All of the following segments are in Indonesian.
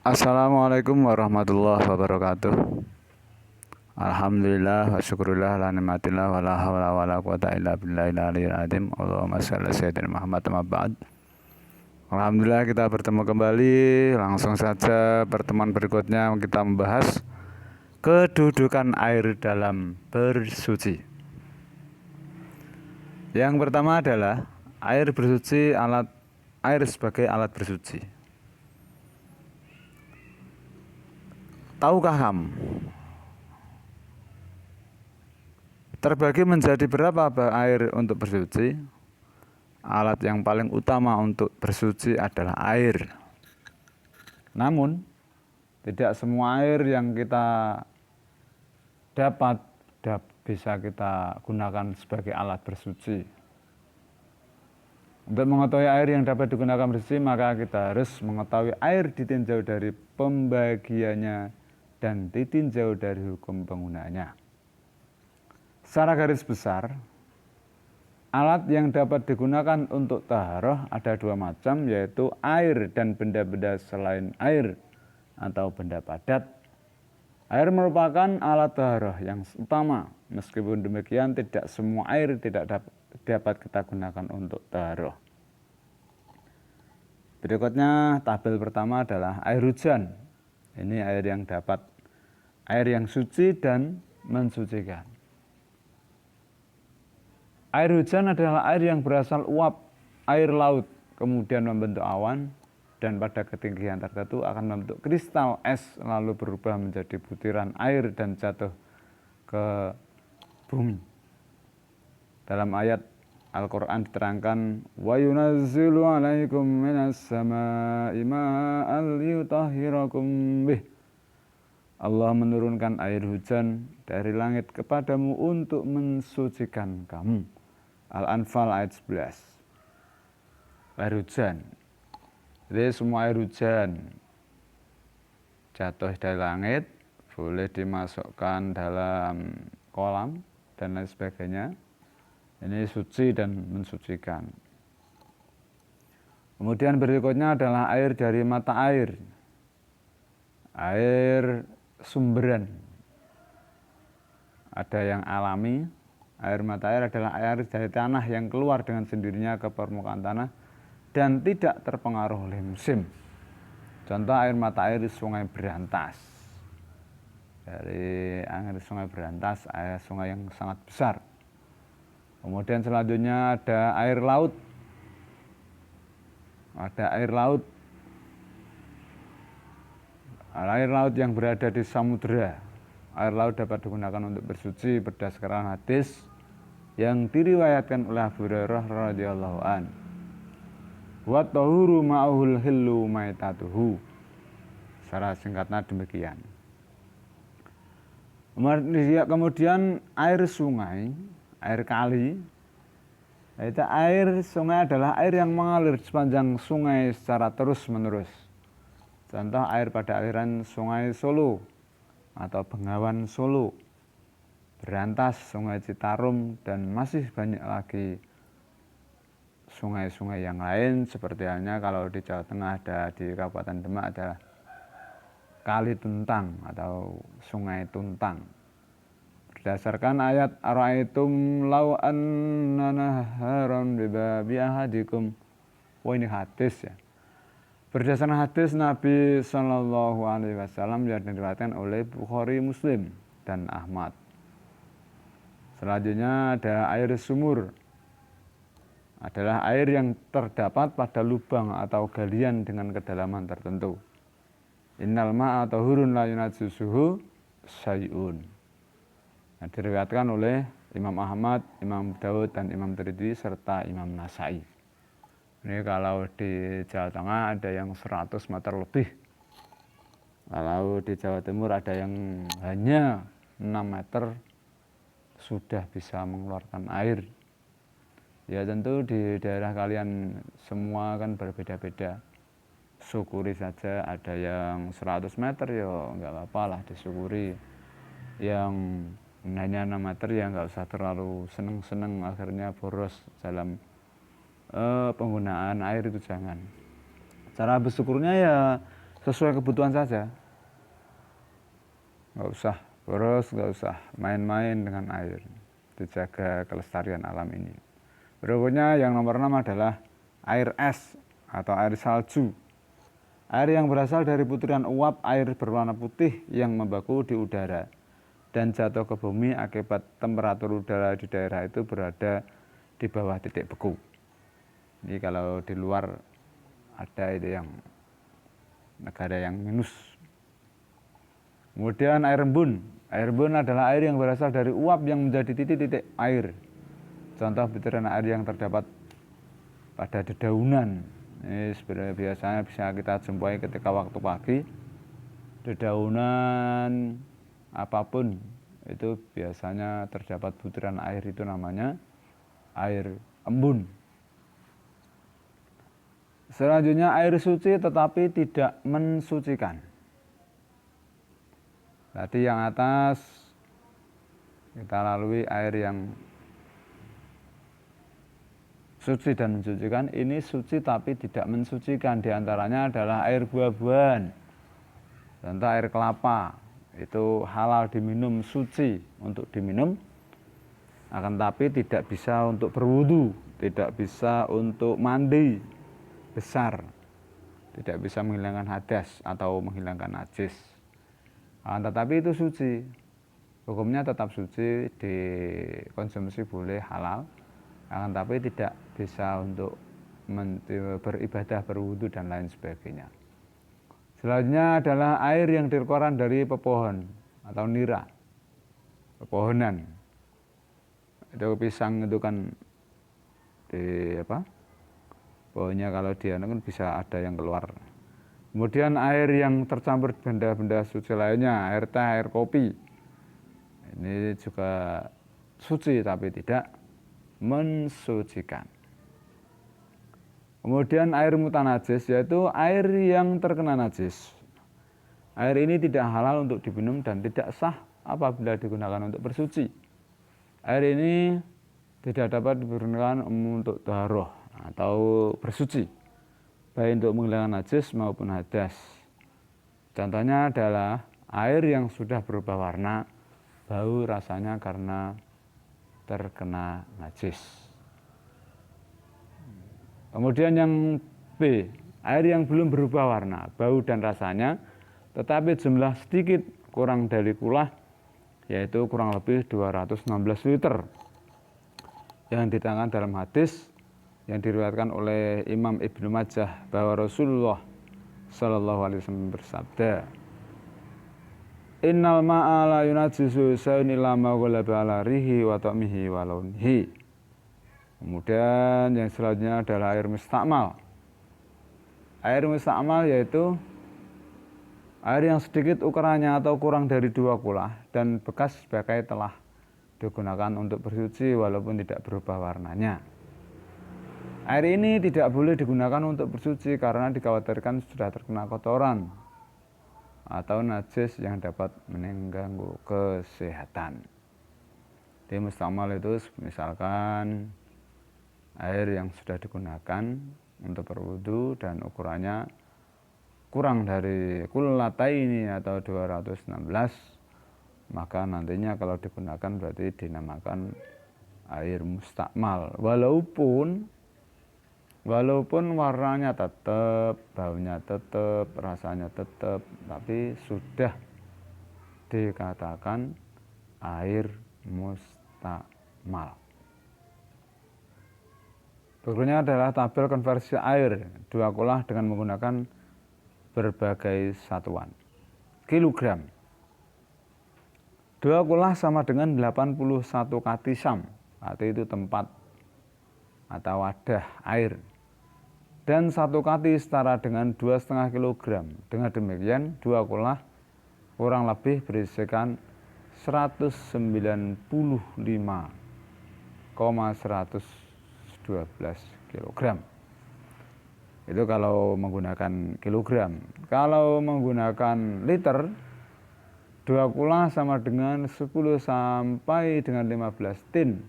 Assalamualaikum warahmatullahi wabarakatuh. Alhamdulillah wa syukurillah la ni'matillah wa la hawla wa la quwata illa billahil aliyil azim. Allahumma shalli ala sayyidina Muhammad amma ba'd. Alhamdulillah kita bertemu kembali. Langsung saja pertemuan berikutnya kita membahas kedudukan air dalam bersuci. Yang pertama adalah air bersuci, air sebagai alat bersuci. Tahukah kamu terbagi menjadi berapa air untuk bersuci? Alat yang paling utama untuk bersuci adalah air. Namun, tidak semua air yang kita dapat bisa kita gunakan sebagai alat bersuci. Untuk mengetahui air yang dapat digunakan bersuci, maka kita harus mengetahui air ditinjau dari pembagiannya dan ditinjau dari hukum penggunaannya. Secara garis besar, alat yang dapat digunakan untuk taharah ada dua macam, yaitu air dan benda-benda selain air atau benda padat. Air merupakan alat taharah yang utama, meskipun demikian tidak semua air tidak dapat kita gunakan untuk taharah. Berikutnya tabel pertama adalah air hujan. Ini air yang suci dan mensucikan. Air hujan adalah air yang berasal uap air laut, kemudian membentuk awan, dan pada ketinggian tertentu akan membentuk kristal es, lalu berubah menjadi butiran air dan jatuh ke bumi. Dalam ayat Al-Quran diterangkan, wa yunazzilu alaikum minas sama'i ma'an liyutahhirakum bih. Allah menurunkan air hujan dari langit kepadamu untuk mensucikan kamu. Al-Anfal ayat 11. Air hujan. Jadi semua air hujan jatuh dari langit, boleh dimasukkan dalam kolam dan lain sebagainya. Ini suci dan mensucikan. Kemudian berikutnya adalah air dari mata air. Air sumberan. Ada yang alami. Air mata air adalah air dari tanah yang keluar dengan sendirinya ke permukaan tanah dan tidak terpengaruh oleh musim. Contoh air mata air di Sungai Berantas. Dari air Sungai Berantas, air sungai yang sangat besar. Kemudian selanjutnya ada air laut. Ada air laut. Air laut yang berada di samudera. Air laut dapat digunakan untuk bersuci berdasarkan hadis yang diriwayatkan oleh Abu Hurairah radhiyallahu an. Wa tahuru ma'ahul hillu maitatuhu. Secara singkatnya demikian. Kemudian air sungai, air kali. Yaitu air sungai adalah air yang mengalir sepanjang sungai secara terus-menerus. Contoh air pada aliran Sungai Solo atau Bengawan Solo, Berantas, Sungai Citarum, dan masih banyak lagi sungai-sungai yang lain. Seperti halnya kalau di Jawa Tengah ada, di Kabupaten Demak ada Kali Tuntang atau Sungai Tuntang. Berdasarkan ayat ara'aitum law anna naharan bibabi ahadikum. Wah, ini hadis ya. Berdasarkan hadis Nabi SAW yang diriwayatkan oleh Bukhari, Muslim, dan Ahmad. Selanjutnya ada air sumur. Adalah air yang terdapat pada lubang atau galian dengan kedalaman tertentu. Innal ma'a tahurun la yunajjisuhu syai'un. Diriwayatkan oleh Imam Ahmad, Imam Daud, dan Imam Tirmidzi serta Imam Nasai. Ini kalau di Jawa Tengah ada yang 100 meter lebih. Kalau di Jawa Timur ada yang hanya 6 meter sudah bisa mengeluarkan air. Ya tentu di daerah kalian semua kan berbeda-beda. Syukuri saja, ada yang 100 meter ya nggak apa-apa lah disyukuri. Yang hanya 6 meter ya nggak usah terlalu seneng-seneng akhirnya boros dalam penggunaan air itu jangan. Cara bersyukurnya ya sesuai kebutuhan saja. Nggak usah boros, nggak usah main-main dengan air. Dijaga kelestarian alam ini. Berikutnya yang nomor 6 adalah air es atau air salju. Air yang berasal dari butiran uap air berwarna putih yang membeku di udara dan jatuh ke bumi akibat temperatur udara di daerah itu berada di bawah titik beku. Jadi kalau di luar ada itu yang negara yang minus. Kemudian air embun. Air embun adalah air yang berasal dari uap yang menjadi titik-titik air. Contoh butiran air yang terdapat pada dedaunan. Ini sebenarnya biasanya bisa kita jumpai ketika waktu pagi. Dedaunan apapun itu biasanya terdapat butiran air, itu namanya air embun. Selanjutnya air suci tetapi tidak mensucikan. Tadi yang atas kita lalui air yang suci dan mensucikan. Ini suci tapi tidak mensucikan. Di antaranya adalah air buah-buahan. Contoh air kelapa. Itu halal diminum, suci untuk diminum. Akan tapi tidak bisa untuk berwudu. Tidak bisa untuk mandi besar. Tidak bisa menghilangkan hadas atau menghilangkan najis. Tetapi itu suci. Hukumnya tetap suci, dikonsumsi boleh, halal. Akan tapi tidak bisa untuk beribadah, berwudu dan lain sebagainya. Selanjutnya adalah air yang dikeluarkan dari pepohon atau nira, pepohonan. Itu pisang itu kan di pohonnya kalau dia kan bisa ada yang keluar. Kemudian air yang tercampur benda-benda suci lainnya, air teh, air kopi. Ini juga suci tapi tidak mensucikan. Kemudian air mutanajis, yaitu air yang terkena najis. Air ini tidak halal untuk diminum dan tidak sah apabila digunakan untuk bersuci. Air ini tidak dapat digunakan untuk taharah atau bersuci, baik untuk menghilangkan najis maupun hadas. Contohnya adalah air yang sudah berubah warna, bau rasanya karena terkena najis. Kemudian yang B, air yang belum berubah warna, bau dan rasanya, tetapi jumlah sedikit kurang dari kulah, yaitu kurang lebih 216 liter. Yang diterangkan dalam hadis yang diriwayatkan oleh Imam Ibnu Majah bahwa Rasulullah Shallallahu Alaihi Wasallam bersabda, Innal ma'a la yunajisu shay'un illa ma ghalaba ala rihi wa ta'mihi wa launihi. Kemudian yang selanjutnya adalah air mustakmal. Air mustakmal yaitu air yang sedikit ukurannya atau kurang dari 2 kulah dan bekas sebagai telah digunakan untuk bersuci walaupun tidak berubah warnanya. Air ini tidak boleh digunakan untuk bersuci karena dikhawatirkan sudah terkena kotoran atau najis yang dapat mengganggu kesehatan. Di mustakmal itu misalkan air yang sudah digunakan untuk berwudu dan ukurannya kurang dari kullataini atau 216, maka nantinya kalau digunakan berarti dinamakan air mustakmal. Walaupun warnanya tetap, baunya tetap, rasanya tetap, tapi sudah dikatakan air mustakmal. Berikutnya adalah tabel konversi air 2 kulah dengan menggunakan berbagai satuan. Kilogram. 2 kulah sama dengan 81 katisam, atau itu tempat atau wadah air. Dan 1 kati setara dengan 2,5 kg. Dengan demikian 2 kulah kurang lebih berisikan 195,112 kg. Itu kalau menggunakan kilogram. Kalau menggunakan liter, 2 kulah sama dengan 10 sampai dengan 15 tin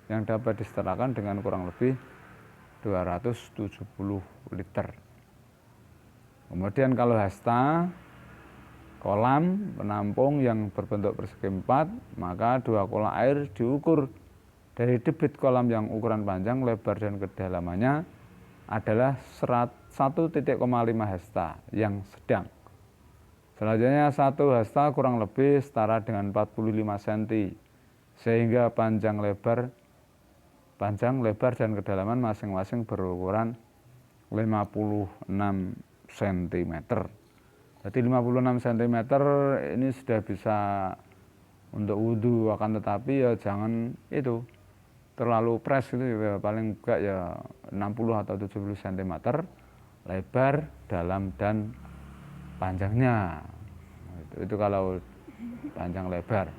yang dapat disetarakan dengan kurang lebih 270 liter. Kemudian kalau hasta, kolam penampung yang berbentuk persegi 4, maka 2 kolam air diukur dari debit kolam yang ukuran panjang, lebar, dan kedalamannya adalah 1,5 hasta yang sedang. Selanjutnya 1 hasta kurang lebih setara dengan 45 cm, sehingga panjang, lebar, dan kedalaman masing-masing berukuran 56 cm. Jadi 56 cm ini sudah bisa untuk wudhu, akan tetapi ya jangan itu terlalu pres gitu ya, paling enggak ya 60 atau 70 cm lebar, dalam, dan panjangnya. Itu kalau panjang lebar.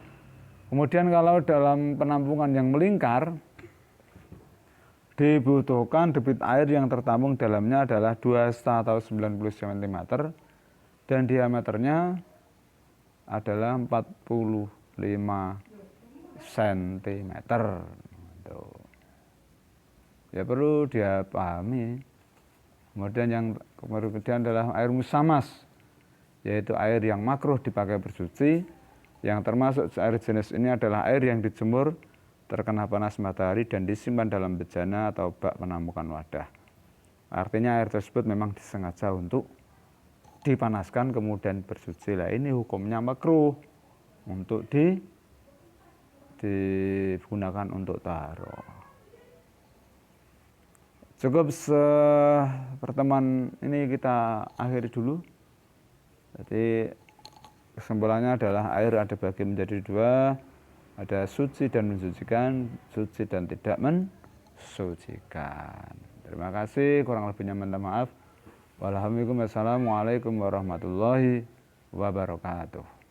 Kemudian kalau dalam penampungan yang melingkar, dibutuhkan debit air yang tertampung dalamnya adalah 2 hasta atau 90 cm dan diameternya adalah 45 cm. Ya perlu dia pahami. Kemudian adalah air musamas, yaitu air yang makruh dipakai bersuci. Yang termasuk air jenis ini adalah air yang dijemur terkena panas matahari dan disimpan dalam bejana atau bak penampungan wadah. Artinya air tersebut memang disengaja untuk dipanaskan kemudian bersuci. Lah ini hukumnya makruh untuk digunakan untuk taharah. Cukup pertemuan ini kita akhiri dulu. Jadi kesimpulannya adalah air ada bagi menjadi 2, ada suci dan mensucikan, suci dan tidak mensucikan. Terima kasih, kurang lebihnya minta maaf. Wassalamualaikum warahmatullahi wabarakatuh.